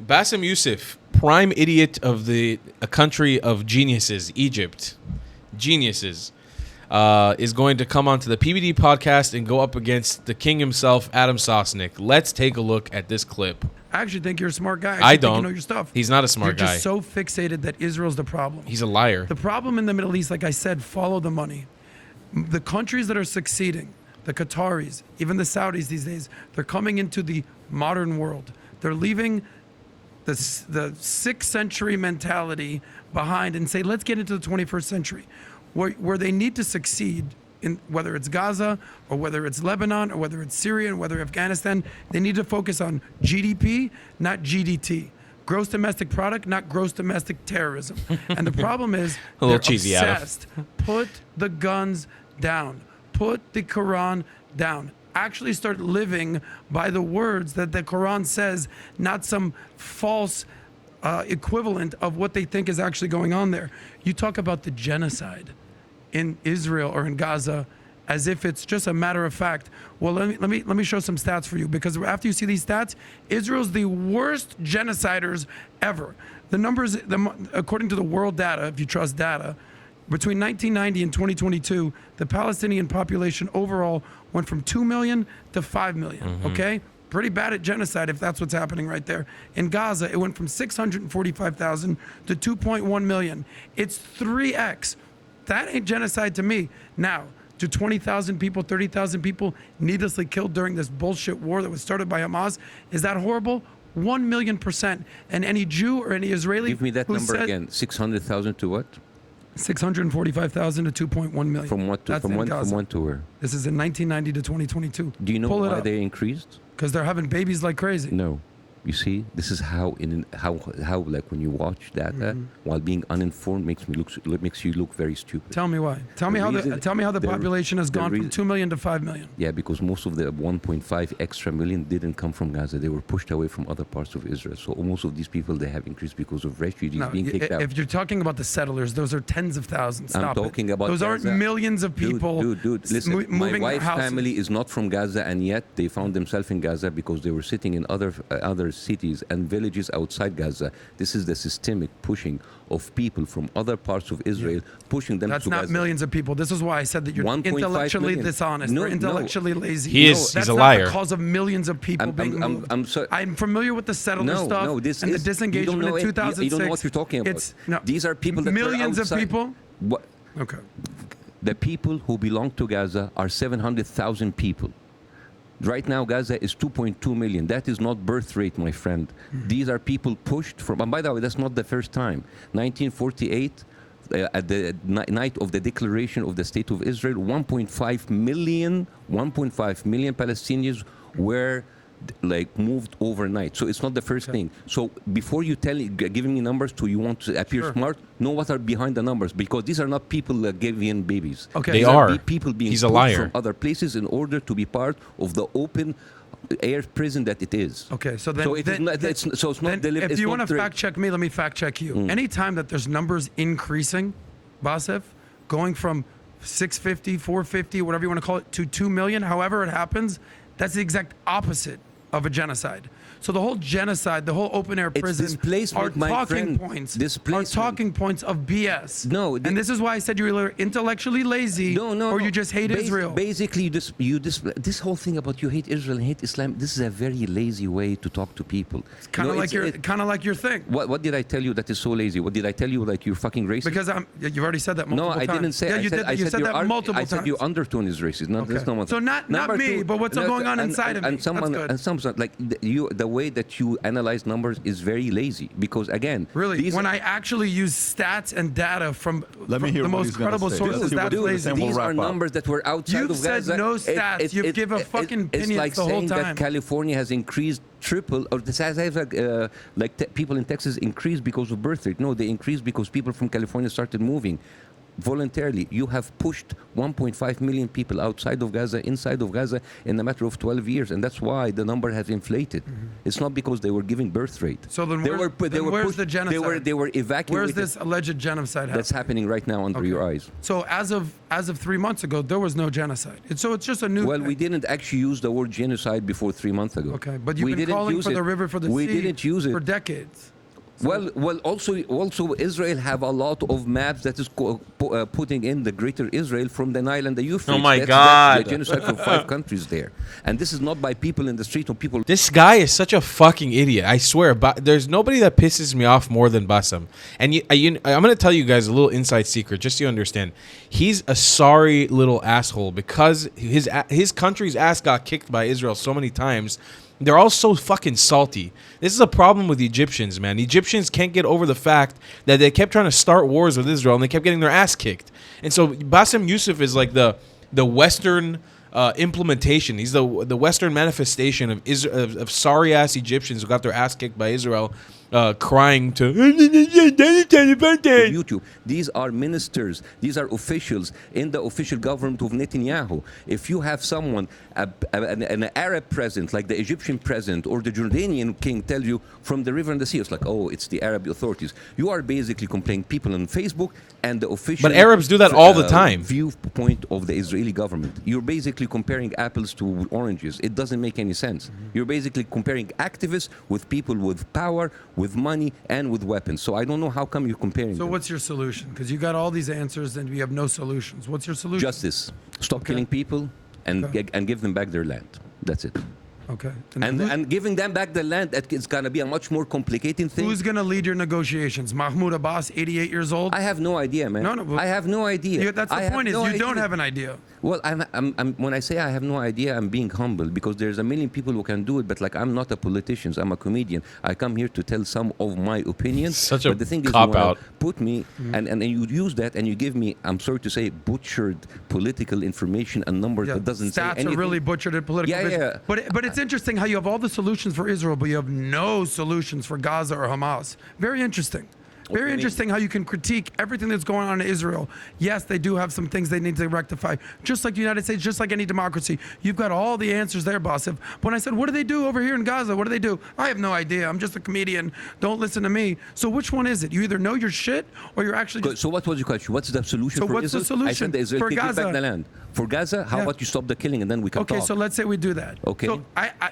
Bassem Yousef, prime idiot of a country of geniuses, Egypt, geniuses, is going to come onto the PBD podcast and go up against the king himself, Adam Sosnick. Let's take a look at this clip. I actually think you're a smart guy. I think don't. You know your stuff. He's not a smart You're guy. just so fixated that Israel's the problem. He's a liar. The problem in the Middle East, like I said, follow the money. The countries that are succeeding, the Qataris, even the Saudis these days, they're coming into the modern world. They're leaving the 6th century mentality behind and say, let's get into the 21st century. Where they need to succeed, in whether it's Gaza or whether it's Lebanon or whether it's Syria and whether Afghanistan, they need to focus on GDP, not GDT. Gross domestic product, not gross domestic terrorism. And the problem is A little they're cheesy, Adam. obsessed. Put the guns down. Put the Quran down. Actually start living by the words that the Quran says, not some false equivalent of what they think is actually going on there. You talk about the genocide in Israel or in Gaza as if it's just a matter of fact. Well, let me show some stats for you, because after you see these stats, Israel's the worst genociders ever. The numbers, according to the world data, if you trust data, between 1990 and 2022, the Palestinian population overall went from 2 million to 5 million, okay? Pretty bad at genocide if that's what's happening right there. In Gaza, it went from 645,000 to 2.1 million. It's 3x. That ain't genocide to me. Now, to 20,000 people, 30,000 people needlessly killed during this bullshit war that was started by Hamas, is that horrible? 1,000,000%. And any Jew or any Israeli Give me that who number said again. 600,000 to what? 645,000 to 2.1 million. From what to That's from in when Gaza. from when to where? This is in 1990 to 2022. Do you know Pull it why up. they increased? Because they're having babies like crazy. No. You see, this is how like when you watch data while being uninformed makes you look very stupid. Tell me why. Tell me how the population has gone from 2 million to 5 million. Yeah, because most of the 1.5 extra million didn't come from Gaza. They were pushed away from other parts of Israel. So most of these people, they have increased because of refugees being kicked out. If you're talking about the settlers, those are tens of thousands. Stop I'm talking it. about those aren't Gaza. millions of people. Dude, listen. moving My their wife's houses. family is not from Gaza, and yet they found themselves in Gaza because they were sitting in other cities and villages outside Gaza. This is the systemic pushing of people from other parts of Israel, pushing them That's to not Gaza. millions of people. This is why I said that you're 1.5 intellectually million. dishonest No, or intellectually lazy. He is. That's He's a not liar. the cause of millions of people being moved. I'm sorry. I'm familiar with the settler stuff No, this and is the disengagement you don't know in it. 2006. You don't know what you're talking about. It's, no, These are people that millions were of outside. people. What? Okay. The people who belong to Gaza are 700,000 people. Right now, Gaza is 2.2 million. That is not birth rate, my friend. These are people pushed from, and by the way, that's not the first time. 1948, at the night of the declaration of the State of Israel, 1.5 million Palestinians were moved overnight. So it's not the first thing. So before you giving me numbers you want to appear smart, know what are behind the numbers, because these are not people that gave in babies. Okay. They These are. People being He's a pushed liar. from other places in order to be part of the open air prison that it is. Okay, so then, So it is not. It's not delivered. if you want to fact check me, let me fact check you. Anytime that there's numbers increasing, Bassem, going from 650, 450, whatever you want to call it, to 2 million, however it happens, that's the exact opposite of a genocide. So the whole genocide, the whole open air prison displacement, are my talking friend. points. Displacement. Are talking points of BS. No, and this is why I said you were intellectually lazy, or you just hate Israel. Basically, this whole thing about you hate Israel and hate Islam, this is a very lazy way to talk to people. It's kind of like your thing. What did I tell you that is so lazy? What did I tell you, like you're fucking racist? Because you've already said that multiple times. No, I didn't say. Yeah, you said that multiple times. I said your undertone is racist. That's not what. So not me, but what's going on inside of me. And someone like the way that you analyze numbers is very lazy, because again, really, when I actually use stats and data from the most credible sources, that's lazy. These are numbers that were outside of Gaza. You've said no stats. You've given fucking opinions the whole time. It's like saying that California has increased triple, or the size people in Texas increased because of birth rate. No, they increased because people from California started moving. voluntarily. You have pushed 1.5 million people outside of Gaza, inside of Gaza, in a matter of 12 years, and that's why the number has inflated. It's not because they were giving birth rate. So then, where's the genocide? They were evacuated. Where's this alleged genocide happening? That's happening right now under your eyes. So as of 3 months ago, there was no genocide. So it's just a new. Well, thing. we didn't actually use the word genocide before 3 months ago. Okay, but you've We been didn't calling use for it. the river for the We sea didn't use it for decades. Well, also Israel have a lot of maps that is putting in the Greater Israel from the Nile and the Euphrates. Oh my That's God! the genocide for 5 countries there, and this is not by people in the street or people. This guy is such a fucking idiot. I swear. There's nobody that pisses me off more than Bassem. And I'm going to tell you guys a little inside secret, just so you understand. He's a sorry little asshole because his country's ass got kicked by Israel so many times. They're all so fucking salty. This is a problem with Egyptians, man. The Egyptians can't get over the fact that they kept trying to start wars with Israel and they kept getting their ass kicked. And so Bassem Yousef is like the Western implementation. He's the Western manifestation of sorry ass Egyptians who got their ass kicked by Israel, crying to YouTube. These are ministers. These are officials in the official government of Netanyahu. If you have someone, an Arab president, like the Egyptian president or the Jordanian king, tell you from the river and the sea, it's like, oh, it's the Arab authorities. You are basically complaining people on Facebook and the official. But Arabs do that all the time. Viewpoint of the Israeli government. You're basically comparing apples to oranges. It doesn't make any sense. You're basically comparing activists with people with power, with money, and with weapons. So I don't know how come you're comparing. So what's your solution? Because you got all these answers and you have no solutions. What's your solution? Justice. Stop killing people and give them back their land. That's it. Okay. And giving them back the land, it's going to be a much more complicated thing. Who's going to lead your negotiations? Mahmoud Abbas, 88 years old? I have no idea, man. No, I have no idea. That's the point, you don't have an idea. Well, when I say I have no idea, I'm being humble because there's a million people who can do it, but like I'm not a politician, I'm a comedian. I come here to tell some of my opinions. Such a but the thing is, cop-out. Put me, and you use that and you give me, I'm sorry to say, butchered political information and numbers that doesn't say anything. Stats are really butchered in political vision. Yeah. But it's interesting how you have all the solutions for Israel, but you have no solutions for Gaza or Hamas. Very interesting. Very interesting how you can critique everything that's going on in Israel. Yes, they do have some things they need to rectify, just like the United States, just like any democracy. You've got all the answers there, Bassem. When I said, what do they do over here in Gaza? What do they do? I have no idea. I'm just a comedian. Don't listen to me. So which one is it? You either know your shit or you're actually just... So what was your question? What's the solution for Israel? So what's the solution I said the Israel for take Gaza? back the land. For Gaza, how about you stop the killing and then we can talk? Okay, so let's say we do that. Okay. So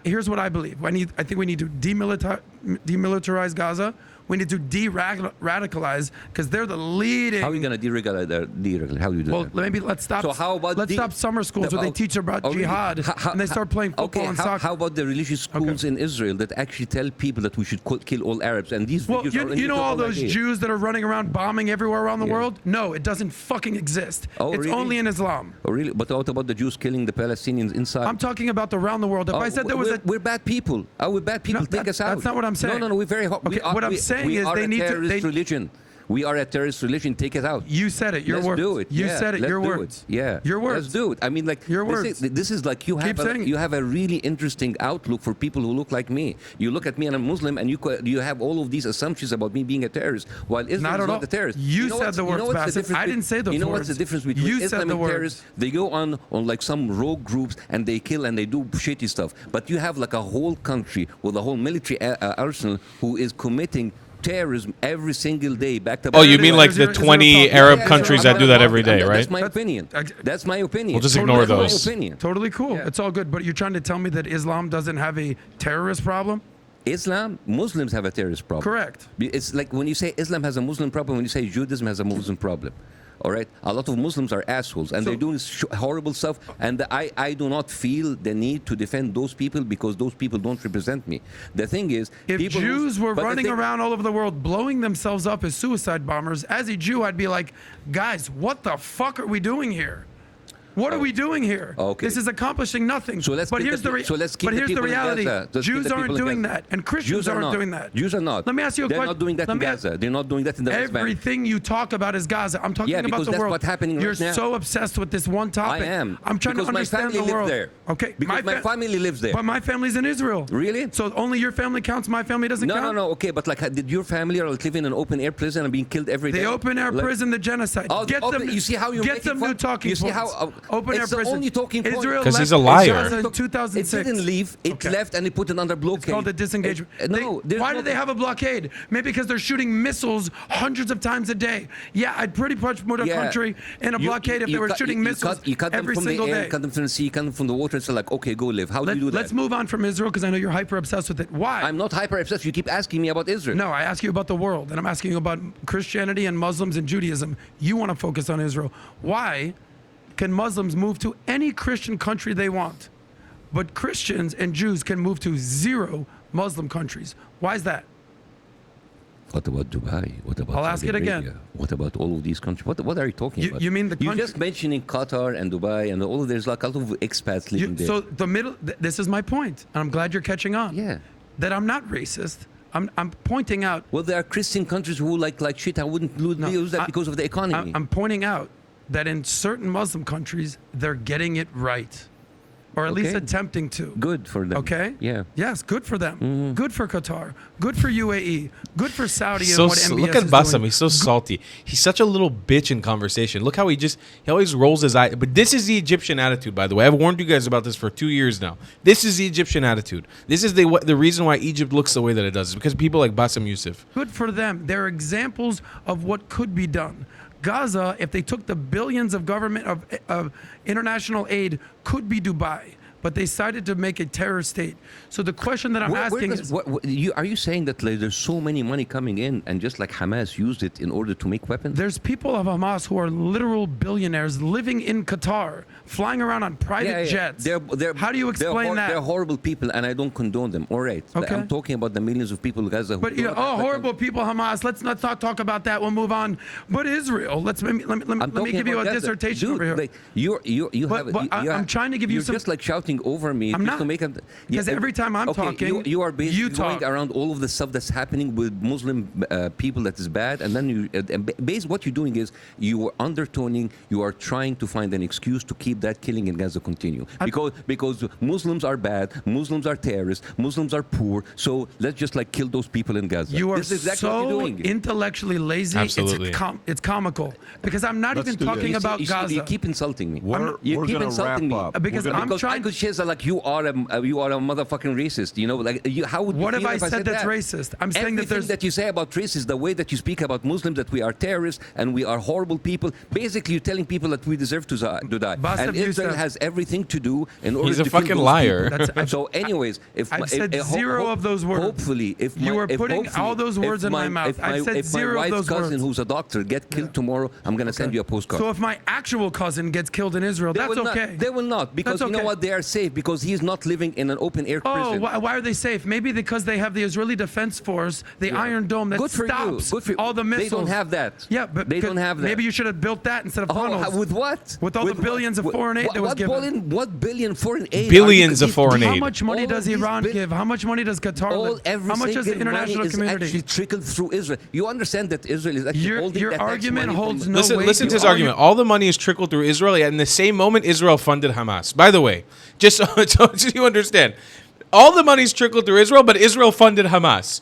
here's what I believe. I think we need to demilitarize Gaza. We need to de-radicalize because they're the leading. How are you going to de-radicalize? How do you do that? Well, maybe let's stop. So how about stop summer schools where they teach about jihad and they start playing football and soccer. How about the religious schools in Israel that actually tell people that we should kill all Arabs? And these videos are you know all those Jews that are running around bombing everywhere around the world? No, it doesn't fucking exist. Oh, it's really? only in Islam. Oh, really? But what about the Jews killing the Palestinians inside? I'm talking about around the world. If I said there was we're bad people. We're bad people. Take us out. That's not what I'm saying. No, we're very hot. Okay, what I'm saying is they need to. Religion. We are a terrorist religion. Take it out. You said it. Your words. Let's do it. You said it. Your words. Yeah. Your words. Let's do it. I mean, like your words. This is like you have a really interesting outlook for people who look like me. You look at me and I'm Muslim, and you have all of these assumptions about me being a terrorist, while Islam is not a terrorist. You said the words, Bassem. I didn't say those words. You know what's the difference between Islam and terrorists? They go on like some rogue groups and they kill and they do shitty stuff. But you have like a whole country with a whole military arsenal who is committing terrorism every single day back to back. Oh, you mean like the 20 Arab countries that do that every day, right? That's my opinion. That's my opinion. We'll just ignore those. My opinion. Totally cool. Yeah. It's all good. But you're trying to tell me that Islam doesn't have a terrorist problem? Muslims have a terrorist problem. Correct. It's like when you say Islam has a Muslim problem, when you say Judaism has a Muslim problem. All right, a lot of Muslims are assholes and they're doing horrible stuff, and I do not feel the need to defend those people because those people don't represent me. The thing is, if Jews were running around all over the world blowing themselves up as suicide bombers, as a Jew, I'd be like, guys, what the fuck are we doing here? What are we doing here? Okay. This is accomplishing nothing. So let's but keep here's the- the so let's keep but the here's the people in reality. Gaza. Let's keep Jews the aren't people in doing Gaza. that, and Christians Jews are aren't not. doing that. Jews are not. Let me ask you a They're question. not doing that Let in me Gaza. They're not doing that in the West Bank. Everything you talk about is Gaza. I'm talking Yeah, about because the that's world. what's happening You're right now. so obsessed with this one topic. I am. I'm trying because to understand my family the world. lives there. Okay. Because my family lives there. But my family's in Israel. Really? So only your family counts. My family doesn't No, count. no. Okay, but like, did your family are like living in an open air prison and being killed every day? The open air Like- prison, the genocide. Oh, Get open- them. you see how you're get making them fun? new talking You see points. how open air it's the prison. only talking point. Israel 'Cause left he's a liar. Gaza in Look, 2006. It didn't leave. It Okay. left and it put it under blockade. It's called a disengagement. No, there's why no- do they have a blockade? Maybe because they're shooting missiles hundreds of times a day. Yeah, I'd pretty much put a Yeah. country in a You- blockade if you they were cut- shooting you missiles cut- you cut them every from single the air, day. cut them from the sea, cut them from the water. It's like, okay, go live. How do you do that? Let's move on from Israel because I know you're hyper obsessed with it. Why? I'm not hyper obsessed. You keep asking me about Israel. No, I ask you about the world, and I'm asking you about Christianity and Muslims and Judaism. You want to focus on Israel. Why can Muslims move to any Christian country they want, but Christians and Jews can move to 0 Muslim countries? Why is that? What about Dubai? What about I'll ask Saudi it again. Arabia? What about all of these countries? What are you talking about? You mean the You're country- just mentioning Qatar and Dubai and all of there's like a lot of expats living there. So the middle. This is my point, and I'm glad you're catching on. Yeah. That I'm not racist. I'm pointing out. Well, there are Christian countries who like shit. I wouldn't lose that because of the economy. I'm pointing out that in certain Muslim countries they're getting it right, or at least Okay. attempting to. Good for them. Okay. Yeah. Yes, good for them. Good for Qatar. Good for UAE. Good for Saudi. So and what MBS look at is Bassem. doing. He's so salty. He's such a little bitch in conversation. Look how he always rolls his eye. But this is the Egyptian attitude, by the way. I've warned you guys about this for 2 years now. This is the Egyptian attitude. This is the reason why Egypt looks the way that it does. Is because of people like Bassem Yousef. Good for them. They're examples of what could be done. Gaza, if they took the billions of government of international aid, could be Dubai. But they decided to make a terror state. So the question that I'm asking is, are you saying that like, there's so many money coming in and just like Hamas used it in order to make weapons? there's people of Hamas who are literal billionaires living in Qatar, flying around on private jets. How do you explain that? They're horrible people, and I don't condone them. All right, Okay. I'm talking about the millions of people in Gaza. Who But you know, horrible people, Hamas. Let's not talk about that. We'll move on. But Israel, let me give you a dissertation Dude, over here. Like, I'm trying to give you you're some. just like shouting over me. I'm just not. to make Because every time I'm talking, you are basically you going talk. around all of the stuff that's happening with Muslim people that is bad, and then what you're doing is you are undertoning. You are trying to find an excuse to keep that killing in Gaza continue because Muslims are bad, Muslims are terrorists, Muslims are poor. So let's just like kill those people in Gaza. You are This is exactly what so you're doing. intellectually lazy. Absolutely. It's comical because I'm not even do this. talking about Gaza. You keep insulting me. We're You keep gonna insulting wrap me up. Because We're gonna- I'm because trying- I could say like you are a motherfucking racist. You know, like how would you What feel have I if said that's that? racist? I'm saying that Everything there's. that you say about racism, the way that you speak about Muslims, that we are terrorists and we are horrible people. Basically, you're telling people that we deserve to die. Bassem And Israel Yousef. has everything to do in order He's a to kill fucking those liar. people. So, anyways, if I've my- said if- zero of those words. Hopefully, if You my, are if putting hopefully- all those if words in my mouth. If I've said if zero of my wife's those cousin, words. who's a doctor, get killed tomorrow, I'm gonna send you a postcard. So if my actual cousin gets killed in Israel, They that's will okay. Not, they will not because That's you know okay. what? They are safe because he's not living in an open air Oh, prison. why are they safe? Maybe because they have the Israeli Defense Force, the Iron Dome that Good for you. stops Good for you. all the missiles. They don't have that. Yeah, but they because don't have that. Maybe you should have built that instead of Oh, tunnels. with what? With all the billions of foreign aid that was given. What billion foreign aid? Billions of foreign How aid. much money All does of these Iran bill- give? How much money does Qatar Every How much does the single international money is community? actually trickled through Israel. You understand that Israel is actually holding Your that tax argument money holds from, no Listen, weight. listen to You his argument. All the money is trickled through Israel, and in the same moment, Israel funded Hamas. By the way, just so you understand, all the money's trickled through Israel, but Israel funded Hamas.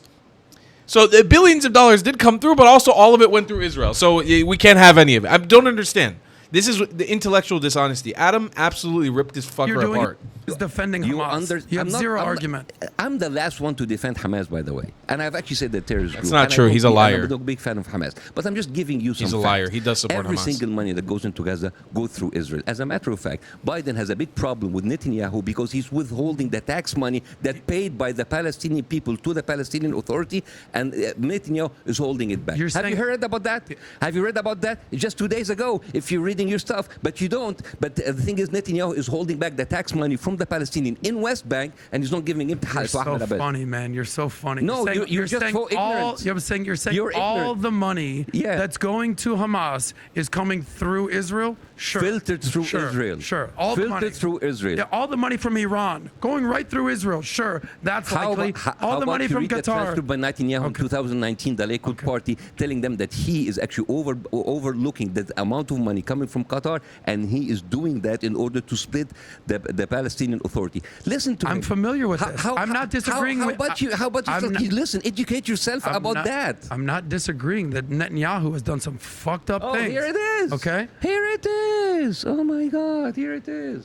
So the billions of dollars did come through, but also all of it went through Israel. So we can't have any of it. I don't understand. This is the intellectual dishonesty. Adam absolutely ripped this fucker You're doing apart. is defending You Hamas. You have I'm not- zero I'm not- argument. I'm the last one to defend Hamas, by the way, and I've actually said that terrorist That's group. not and I true. don't He's a be- liar. I'm a big fan of Hamas, but I'm just giving you some. He's a facts. liar. He does support Every Hamas. single money that goes into Gaza goes through Israel. As a matter of fact, Biden has a big problem with Netanyahu because he's withholding the tax money that paid by the Palestinian people to the Palestinian Authority, and Netanyahu is holding it back. You're Have you saying- heard about that? Have you read about that? Just 2 days ago, if you read hiding your stuff, but you don't. But the thing is, Netanyahu is holding back the tax money from the Palestinian in West Bank, and he's not giving it to You're to Ahmed so Abbas. funny, man. You're so funny. No, you're just saying so all. ignorant. You're saying You're all ignorant. the money Yeah. that's going to Hamas is coming through Israel. Sure. Filtered through Sure. Israel. Sure. All the money. Filtered through Israel. Yeah, all the money from Iran going right through Israel. Sure, that's likely. All the money you from read the transcript Qatar. by Netanyahu in 2019, the Likud party, telling them that he is actually overlooking the amount of money coming from Qatar, and he is doing that in order to split the Palestinian Authority. Listen to me. I'm familiar with this. I'm not disagreeing with. How about I'm you not- listen, educate yourself about not, that. I'm not disagreeing that Netanyahu has done some fucked up Oh, things. here it is. Okay. Here it is. Oh my God, here it is.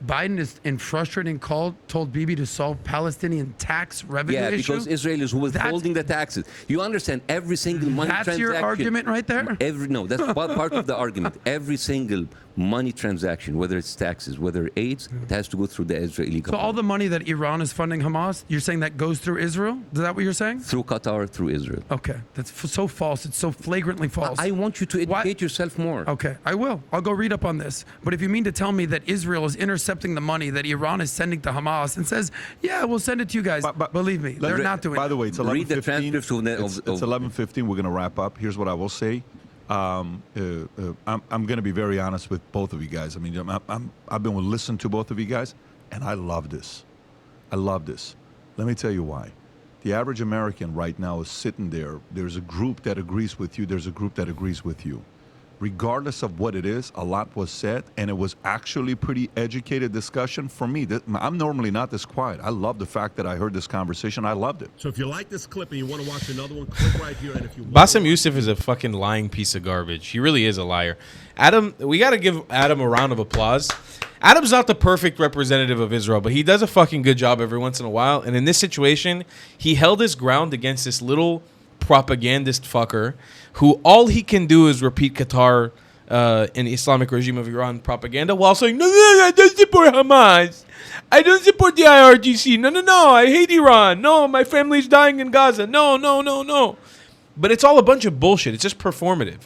Biden is in frustrating call told Bibi to solve Palestinian tax revenue Yeah, issue. because Israel is withholding the taxes. You understand every single money That's transaction. your argument right there? No, that's part of the argument. Every single money transaction, whether it's taxes, whether it's it has to go through the Israeli So government. all the money that Iran is funding Hamas, you're saying that goes through Israel? Is that what you're saying? Through Qatar, through Israel. Okay, that's so false. It's so flagrantly false. I want you to educate yourself more. Okay, I will. I'll go read up on this. But if you mean to tell me that Israel is intercepting the money that Iran is sending to Hamas and says, yeah, we'll send it to you guys, But- believe me, they're not doing By it. the way, it's Read the 11:15. transcripts It's 11:15. We're going to wrap up. Here's what I will say. I'm going to be very honest with both of you guys. I mean, I've been listening to both of you guys, and I love this. I love this. Let me tell you why. The average American right now is sitting there. There's a group that agrees with you. There's a group that agrees with you. Regardless of what it is, a lot was said, and it was actually pretty educated discussion. For me, I'm normally not this quiet. I love the fact that I heard this conversation. I loved it. So if you like this clip and you want to watch another one, click right here. And if you Bassem Yousef is a fucking lying piece of garbage. He really is a liar. Adam, we got to give Adam a round of applause. Adam's not the perfect representative of Israel, but he does a fucking good job every once in a while. And in this situation, he held his ground against this little propagandist fucker who all he can do is repeat Qatar and Islamic regime of Iran propaganda while saying, no, I don't support Hamas. I don't support the IRGC. No, I hate Iran. No, my family's dying in Gaza. No. But it's all a bunch of bullshit. It's just performative.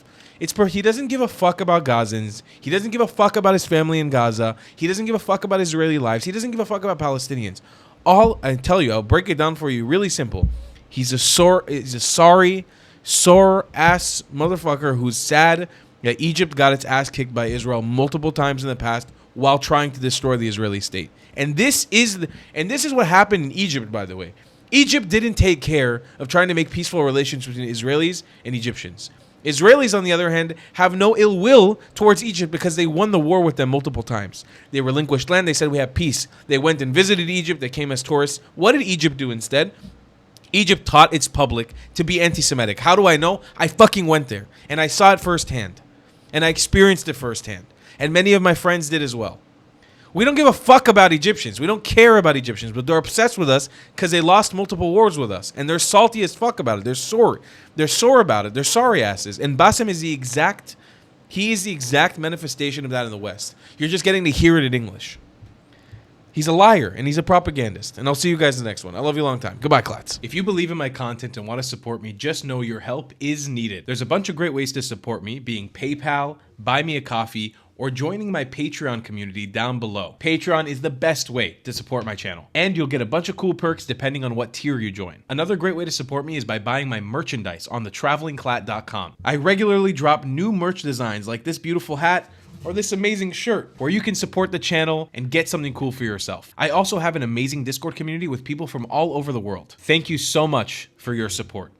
He doesn't give a fuck about Gazans. He doesn't give a fuck about his family in Gaza. He doesn't give a fuck about Israeli lives. He doesn't give a fuck about Palestinians. I tell you, I'll break it down for you really simple. He's a sorry, sore ass motherfucker who's sad that Egypt got its ass kicked by Israel multiple times in the past while trying to destroy the Israeli state. And this is what happened in Egypt, by the way. Egypt didn't take care of trying to make peaceful relations between Israelis and Egyptians. Israelis, on the other hand, have no ill will towards Egypt because they won the war with them multiple times. They relinquished land. They said, we have peace. They went and visited Egypt. They came as tourists. What did Egypt do instead? Egypt taught its public to be anti-Semitic. How do I know? I fucking went there, and I saw it firsthand, and I experienced it firsthand, and many of my friends did as well. We don't give a fuck about Egyptians. We don't care about Egyptians, but they're obsessed with us because they lost multiple wars with us, and they're salty as fuck about it. They're sore. They're sore about it. They're sorry asses. And Bassem is the exact manifestation of that in the West. You're just getting to hear it in English. He's a liar, and he's a propagandist. And I'll see you guys in the next one. I love you a long time. Goodbye, Klats. If you believe in my content and want to support me, just know your help is needed. There's a bunch of great ways to support me, being PayPal, Buy Me a Coffee, or joining my Patreon community down below. Patreon is the best way to support my channel, and you'll get a bunch of cool perks depending on what tier you join. Another great way to support me is by buying my merchandise on thetravelingclat.com. I regularly drop new merch designs like this beautiful hat, or this amazing shirt, where you can support the channel and get something cool for yourself. I also have an amazing Discord community with people from all over the world. Thank you so much for your support.